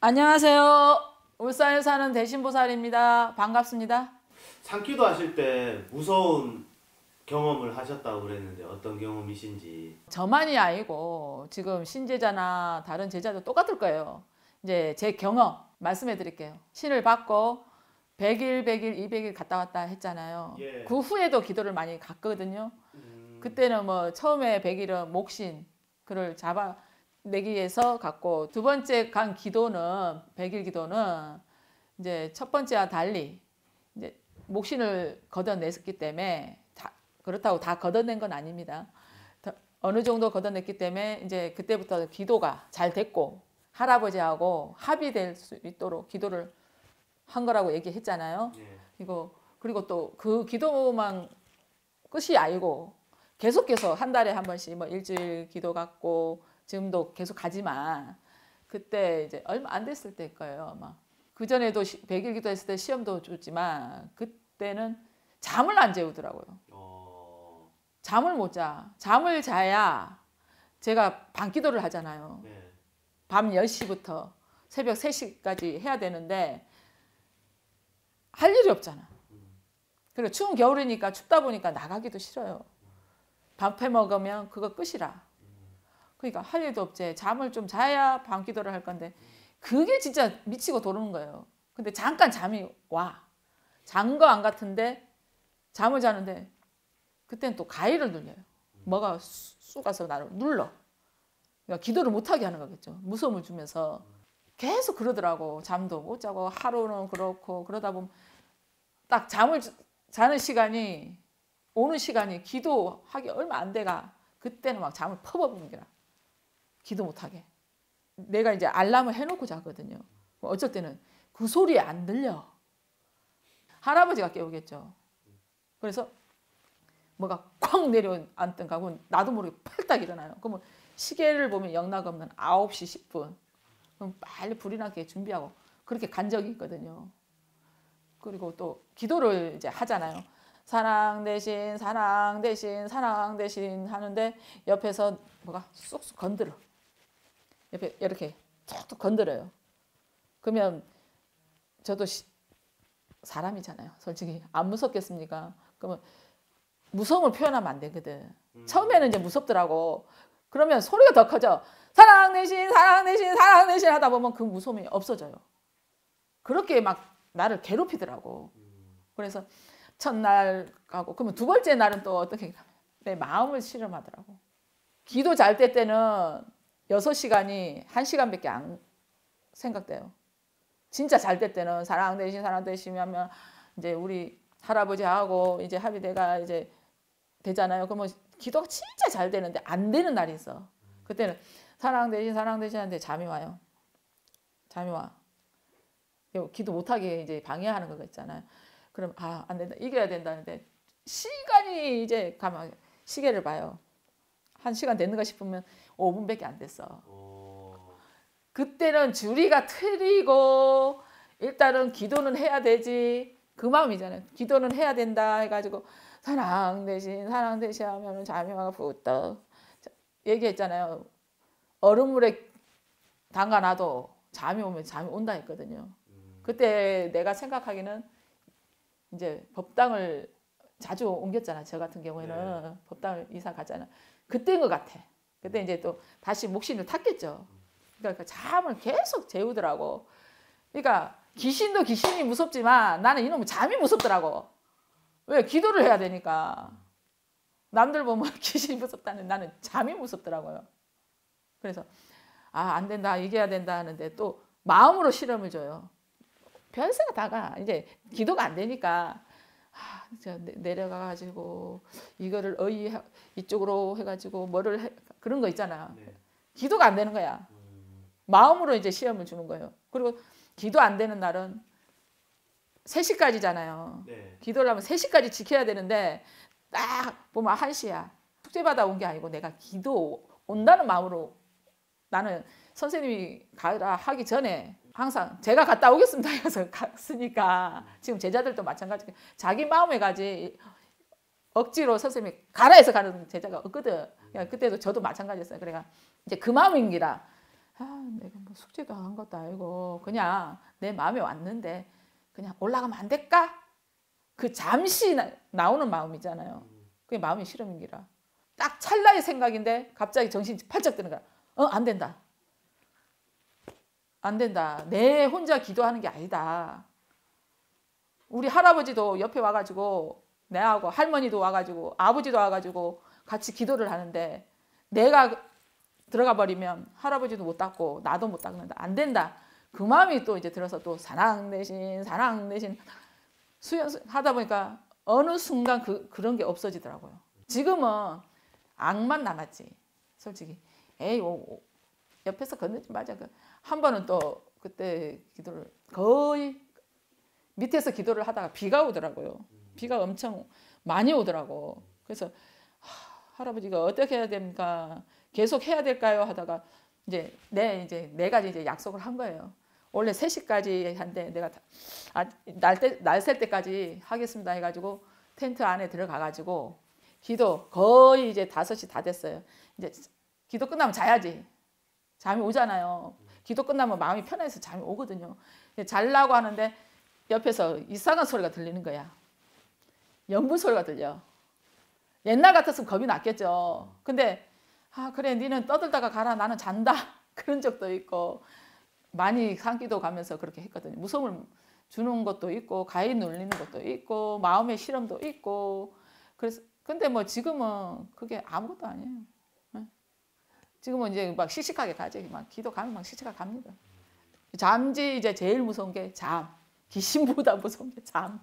안녕하세요. 울산에 사는 대신보살입니다. 반갑습니다. 산기도 하실 때 무서운 경험을 하셨다고 그랬는데 어떤 경험이신지. 저만이 아니고 지금 신제자나 다른 제자도 똑같을 거예요. 이제 제 경험 말씀해 드릴게요. 신을 받고 100일, 100일, 200일 갔다 왔다 했잖아요. 예. 그 후에도 기도를 많이 갔거든요. 그때는 뭐 처음에 100일은 목신 그를 잡아내기 위해서 갔고, 두 번째 간 기도는 100일 기도는 이제 첫 번째와 달리 이제 목신을 걷어냈기 때문에 그렇다고 다 걷어낸 건 아닙니다. 어느 정도 걷어냈기 때문에 이제 그때부터 기도가 잘 됐고 할아버지하고 합의될 수 있도록 기도를 한 거라고 얘기했잖아요. 예. 그리고 또 그 기도만 끝이 아니고 계속해서 한 달에 한 번씩 뭐 일주일 기도 갖고 지금도 계속 가지만, 그때 이제 얼마 안 됐을 때일 거예요 아마. 그 전에도 100일 기도했을 때 시험도 줬지만 그때는 잠을 안 재우더라고요. 잠을 못 자. 잠을 자야 제가 밤기도를 하잖아요. 네. 밤 10시부터 새벽 3시까지 해야 되는데 할 일이 없잖아. 그리고 추운 겨울이니까 춥다 보니까 나가기도 싫어요. 밥해 먹으면 그거 끝이라. 그러니까 할 일도 없지. 잠을 좀 자야 밤기도를 할 건데 그게 진짜 미치고 도는 거예요. 근데 잠깐 잠이 와. 잔 거 안 같은데 잠을 자는데 그때는 또 가위를 눌려요. 뭐가 쑥가서 나를 눌러. 그러니까 기도를 못하게 하는 거겠죠. 무서움을 주면서 계속 그러더라고. 잠도 못 자고 하루는 그렇고 그러다 보면 딱 잠을 자는 시간이 오는 시간이 기도하기 얼마 안 돼가 그때는 막 잠을 퍼버리는 게라. 기도 못하게. 내가 이제 알람을 해놓고 자거든요. 어쩔 때는 그 소리에 안 들려. 할아버지가 깨우겠죠. 그래서 뭐가 쾅 내려앉든가 하고 나도 모르게 팔딱 일어나요. 그러면 시계를 보면 영락없는 9시 10분. 그럼 빨리 불이 나게 준비하고 그렇게 간 적이 있거든요. 그리고 또 기도를 이제 하잖아요. 사랑 대신 사랑 대신 사랑 대신 하는데 옆에서 뭐가 쑥쑥 건드려. 옆에 이렇게 툭툭 건드려요. 그러면 저도 사람이잖아요. 솔직히 안 무섭겠습니까? 그러면 무서움을 표현하면 안 되거든. 처음에는 이제 무섭더라고. 그러면 소리가 더 커져. 사랑 대신 사랑 대신 사랑 대신 하다 보면 그 무서움이 없어져요. 그렇게 막 나를 괴롭히더라고. 그래서 첫날 가고 그러면 두 번째 날은 또 어떻게 내 마음을 실험하더라고. 기도 잘 때는 6시간이 1시간밖에 안 생각돼요. 진짜 잘 때 때는 사랑 대신 사랑 대신 하면 이제 우리 할아버지하고 이제 합의대가 이제 되잖아요. 그러면 기도가 진짜 잘 되는데 안 되는 날이 있어. 그때는 사랑 대신 하는데 잠이 와요. 잠이 와. 기도 못하게 이제 방해하는 거 있잖아요. 그럼 안 된다. 이겨야 된다는데 시간이 이제 가면 시계를 봐요. 1시간 됐는가 싶으면 5분밖에 안 됐어. 그때는 주리가 틀리고 일단은 기도는 해야 되지. 그 마음이잖아요. 기도는 해야 된다 해가지고 사랑 대신 하면 잠이 와가 부터 얘기했잖아요. 얼음물에 담가놔도 잠이 오면 잠이 온다 했거든요. 그때 내가 생각하기는 이제 법당을 자주 옮겼잖아. 저 같은 경우에는 네. 법당을 이사 가잖아. 그때인 것 같아. 그때 이제 또 다시 목신을 탔겠죠. 그러니까 잠을 계속 재우더라고. 그러니까 귀신도 귀신이 무섭지만 나는 이놈의 잠이 무섭더라고. 왜? 기도를 해야 되니까. 남들 보면 귀신이 무섭다는 나는 잠이 무섭더라고요. 그래서 안 된다, 이겨야 된다 하는데 또 마음으로 실험을 줘요. 별세가 다가 이제 기도가 안 되니까 내려가가지고 이거를 이쪽으로 해가지고 그런 거 있잖아요. 네. 기도가 안 되는 거야. 마음으로 이제 시험을 주는 거예요. 그리고 기도 안 되는 날은 3시까지잖아요. 네. 기도를 하면 3시까지 지켜야 되는데 딱 보면 1시야. 숙제받아 온 게 아니고 내가 기도 온다는 마음으로 나는 선생님이 가라 하기 전에 항상 제가 갔다 오겠습니다 해서 갔으니까 지금 제자들도 마찬가지고 자기 마음에 가지 억지로 선생님이 가라 해서 가는 제자가 없거든. 그때도 저도 마찬가지였어요. 그러니까 이제 그 마음인기라 내가 뭐 숙제도 한 것도 아니고 그냥 내 마음에 왔는데 그냥 올라가면 안 될까? 그 잠시 나오는 마음이잖아요. 그게 마음의 실험인기라. 딱 찰나의 생각인데 갑자기 정신이 팔짝 드는 거야. 안 된다. 안 된다. 내 혼자 기도하는 게 아니다. 우리 할아버지도 옆에 와가지고 내하고 할머니도 와가지고 아버지도 와가지고 같이 기도를 하는데 내가 들어가 버리면 할아버지도 못 닦고 나도 못 닦는다. 안 된다. 그 마음이 또 이제 들어서 또 사랑 대신 수연 하다 보니까 어느 순간 그런 게 없어지더라고요. 지금은 악만 남았지. 솔직히 에이 옆에서 건너지 마자. 한 번은 또 그때 기도를 거의 밑에서 기도를 하다가 비가 오더라고요. 비가 엄청 많이 오더라고. 그래서 할아버지가 어떻게 해야 됩니까? 계속 해야 될까요? 하다가 내가 이제 약속을 한 거예요. 원래 3시까지 한데 내가 날 셀 때까지 하겠습니다 해가지고 텐트 안에 들어가가지고 기도 거의 이제 5시 다 됐어요. 이제 기도 끝나면 자야지. 잠이 오잖아요. 기도 끝나면 마음이 편해서 잠이 오거든요. 자려고 하는데 옆에서 이상한 소리가 들리는 거야. 연분 소리가 들려. 옛날 같았으면 겁이 났겠죠. 근데 그래 니는 떠들다가 가라 나는 잔다. 그런 적도 있고 많이 산기도 가면서 그렇게 했거든요. 무서움을 주는 것도 있고 가위 눌리는 것도 있고 마음의 실험도 있고 그래서 근데 뭐 지금은 그게 아무것도 아니에요. 지금은 이제 막 씩씩하게 가지. 막 기도 가면 막 씩씩하게 갑니다. 잠지 이제 제일 무서운 게 잠. 귀신보다 무서운 게 잠.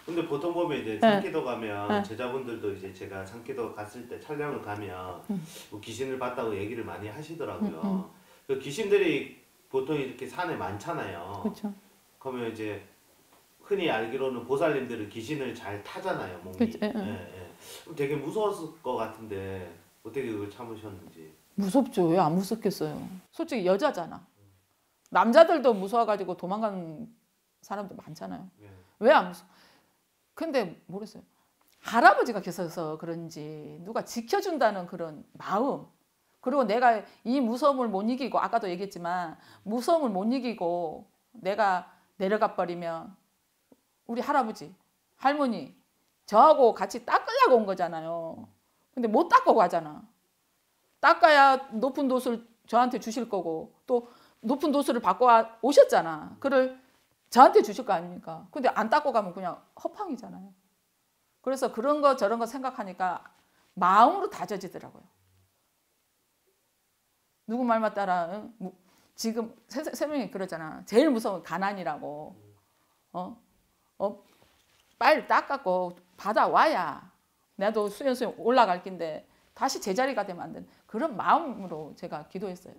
근데 보통 보면 이제 산기도 가면 제자분들도 이제 제가 산기도 갔을 때 촬영을 가면 뭐 귀신을 봤다고 얘기를 많이 하시더라고요. 그 귀신들이 보통 이렇게 산에 많잖아요. 그렇죠. 그러면 이제 흔히 알기로는 보살님들은 귀신을 잘 타잖아요, 몸이. 그치, 되게 무서웠을 것 같은데 어떻게 그걸 참으셨는지. 무섭죠. 왜 안 무섭겠어요. 솔직히 여자잖아. 남자들도 무서워가지고 도망간 사람도 많잖아요. 왜 안 무서워? 근데 모르겠어요. 할아버지가 계셔서 그런지 누가 지켜준다는 그런 마음 그리고 내가 이 무서움을 못 이기고 아까도 얘기했지만 무서움을 못 이기고 내가 내려가 버리면 우리 할아버지, 할머니 저하고 같이 닦으려고 온 거잖아요. 근데 못 닦고 가잖아. 닦아야 높은 도수를 저한테 주실 거고 또 높은 도수를 받고 오셨잖아. 그걸 저한테 주실 거 아닙니까? 근데 안 닦고 가면 그냥 허팡이잖아요. 그래서 그런 거 저런 거 생각하니까 마음으로 다져지더라고요. 누구 말만 따라 지금 세 명이 그러잖아. 제일 무서운 가난이라고. 빨리 닦았고 받아와야 나도 수연 올라갈 낀데 다시 제자리가 되면 안 되는 그런 마음으로 제가 기도했어요.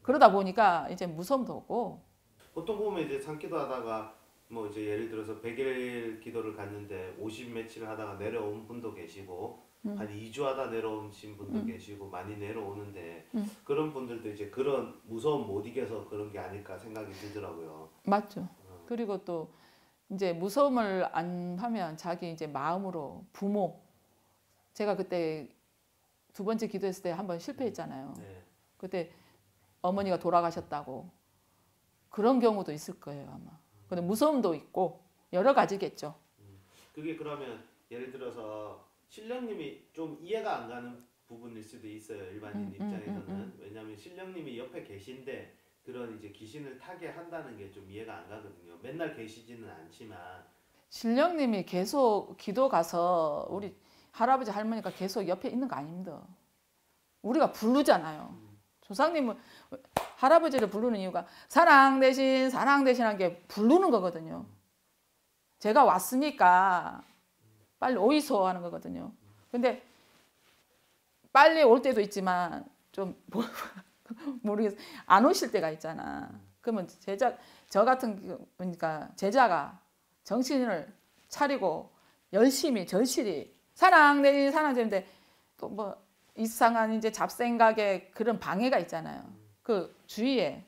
그러다 보니까 이제 무서움도 없고. 보통 보면 이제 산기도 하다가 뭐 이제 예를 들어서 100일 기도를 갔는데 50 며칠 하다가 내려온 분도 계시고 한 2주 하다 내려오신 분도 계시고 많이 내려오는데 그런 분들도 이제 그런 무서움 못 이겨서 그런 게 아닐까 생각이 들더라고요. 맞죠. 그리고 또 이제 무서움을 안 하면 자기 이제 마음으로 부모 제가 그때 2번째 기도했을 때 한번 실패했잖아요. 네. 그때 어머니가 돌아가셨다고 그런 경우도 있을 거예요 아마. 근데 무서움도 있고 여러 가지겠죠. 그게 그러면 예를 들어서 신령님이 좀 이해가 안 가는 부분일 수도 있어요. 일반인 입장에서는. 왜냐하면 신령님이 옆에 계신데 그런 이제 귀신을 타게 한다는 게 좀 이해가 안 가거든요. 맨날 계시지는 않지만. 신령님이 계속 기도 가서 우리 할아버지 할머니가 계속 옆에 있는 거 아닙니다. 우리가 부르잖아요. 조상님은 할아버지를 부르는 이유가 사랑 대신 한 게 부르는 거거든요. 제가 왔으니까 빨리 오이소 하는 거거든요. 근데 빨리 올 때도 있지만 좀 모르겠어. 안 오실 때가 있잖아. 그러면 저 같은 그러니까 제자가 정신을 차리고 열심히 절실히 사랑 대신 되는데 또 뭐 이상한 이제 잡생각에 그런 방해가 있잖아요. 그 주위에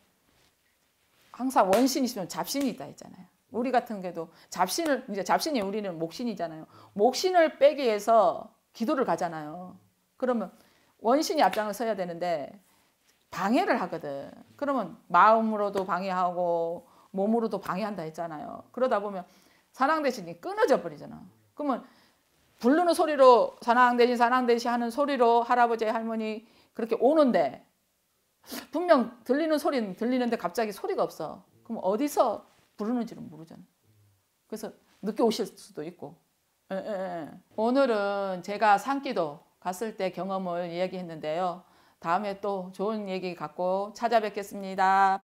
항상 원신이 있으면 잡신이 있다 했잖아요. 우리 같은 경우도 잡신이 우리는 목신이잖아요. 목신을 빼기 위해서 기도를 가잖아요. 그러면 원신이 앞장을 서야 되는데 방해를 하거든. 그러면 마음으로도 방해하고 몸으로도 방해한다 했잖아요. 그러다 보면 산왕대신이 끊어져 버리잖아. 그러면 부르는 소리로 산왕대신 하는 소리로 할아버지 할머니 그렇게 오는데 분명 들리는 소리는 들리는데 갑자기 소리가 없어. 그럼 어디서 부르는지는 모르잖아. 그래서 늦게 오실 수도 있고. 오늘은 제가 산기도 갔을 때 경험을 이야기했는데요. 다음에 또 좋은 얘기 갖고 찾아뵙겠습니다.